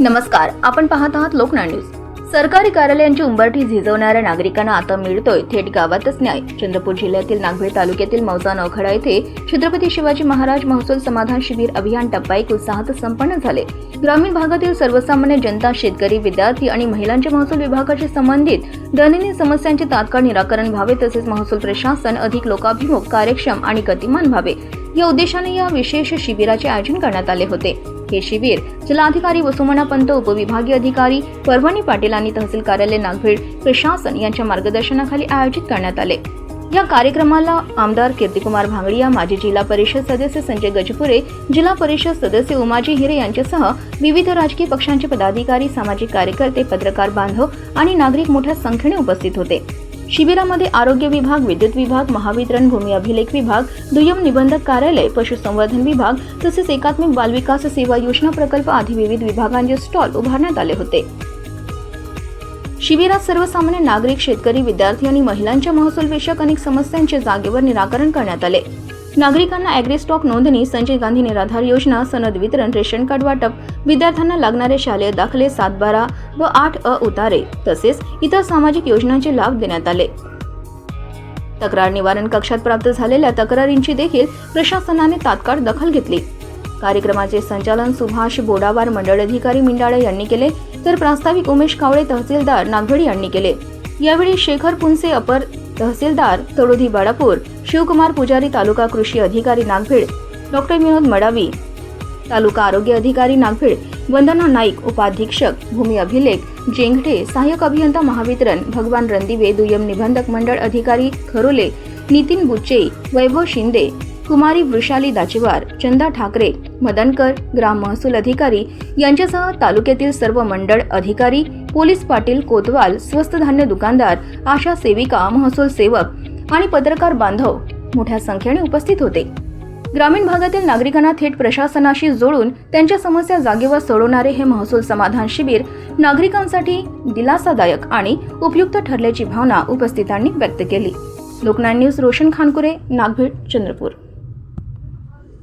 नमस्कार, आपण पाहत आहात लोकनाळ न्यूज। सरकारी कार्यालयांची उंबरठी झिजवणाऱ्या नागरिकांना आता मिळतोय थेट गावातच न्याय। चंद्रपूर जिल्ह्यातील नागभीड तालुक्यातील मौजा नौखडा येथे छत्रपती शिवाजी महाराज महसूल समाधान शिबिर अभियान टप्पा 1 उत्साहात संपन्न झाले। ग्रामीण भागातील सर्वसामान्य जनता, शेतकरी, विद्यार्थी आणि महिलांच्या महसूल विभागाशी संबंधित दैनंदिन समस्यांचे तात्काळ निराकरण व्हावे, तसेच महसूल प्रशासन अधिक लोकाभिमुख, कार्यक्षम आणि गतिमान व्हावे या उद्देशाने या विशेष शिबिराचे आयोजन करण्यात आले होते। हे शिबिर जिल्हाधिकारी वसुमना पंत, उपविभागीय अधिकारी परभणी पाटील आणि तहसील कार्यालय नागभीड प्रशासन यांच्या मार्गदर्शनाखाली आयोजित करण्यात आले। या कार्यक्रमाला आमदार कीर्तिकुमार भांगडिया, माजी जिल्हा परिषद सदस्य संजय गजपुरे, जिल्हा परिषद सदस्य उमाजी हिरे यांच्यासह विविध राजकीय पक्षांचे पदाधिकारी, सामाजिक कार्यकर्ते, पत्रकार बांधव आणि नागरिक मोठ्या संख्येने उपस्थित होते। शिबिरामध्ये आरोग्य विभाग, विद्युत विभाग, महावितरण, भूमी अभिलेख विभाग, दुय्यम निबंधक कार्यालय, पशुसंवर्धन विभाग तसेच एकात्मिक बालविकास सेवा योजना प्रकल्प आदी विविध विभागांचे स्टॉल उभारण्यात आले होते। शिबिरात सर्वसामान्य नागरिक, शेतकरी, विद्यार्थी आणि महिलांच्या महसूल विषयक अनेक समस्यांचे जागेवर निराकरण करण्यात आले। नागरिकांना ॲग्री स्टॉक नोंदणी, संजय गांधी निराधार योजना, सनद वितरण, रेशन कार्ड वाटप, विद्यार्थ्यांना लागणारे शालेय दाखले, 7-12 व 8A उतारे तसेच इतर सामाजिक योजनांचे लाभ देण्यात आले। तक्रार निवारण कक्षात प्राप्त झालेल्या तक्रारींची देखील प्रशासनाने तात्काळ दखल घेतली। कार्यक्रमाचे संचालन सुभाष बोडावार, मंडळ अधिकारी मिंडाळे यांनी केले, तर प्रास्ताविक उमेश कावळे, तहसीलदार नागभीड यांनी केले। यावेळी शेखर पुनसे, अपर तहसीलदार तळोधी बाळापूर, शिवकुमार पुजारी, तालुका कृषी अधिकारी नागभीड, डॉक्टर विनोद मडावी, तालुका आरोग्य अधिकारी नागभीड, वंदना नाईक, उपाधीक्षक भूमी अभिलेख जेंगठे, सहाय्यक अभियंता महावितरण भगवान रणदिवे, दुय्यम निबंधक मंडळ अधिकारी खरोले, नितीन बुच्चे, वैभव शिंदे, कुमारी वृषाली दाचेवार, चंदा ठाकरे, मदनकर, ग्राम महसूल अधिकारी यांच्यासह तालुक्यातील सर्व मंडळ अधिकारी, पोलीस पाटील, कोतवाल, स्वस्त धान्य दुकानदार, आशा सेविका, महसूल सेवक आणि पत्रकार बांधव मोठ्या संख्येने उपस्थित होते। ग्रामीण भागातील नागरिकांना थेट प्रशासनाशी जोडून त्यांच्या समस्या जागेवर सोडवणारे हे महसूल समाधान शिबिर नागरिकांसाठी दिलासादायक आणि उपयुक्त ठरल्याची भावना उपस्थितांनी व्यक्त केली। लोकनाळ न्यूज, रोशन खानकुरे, नागभीड, चंद्रपूर।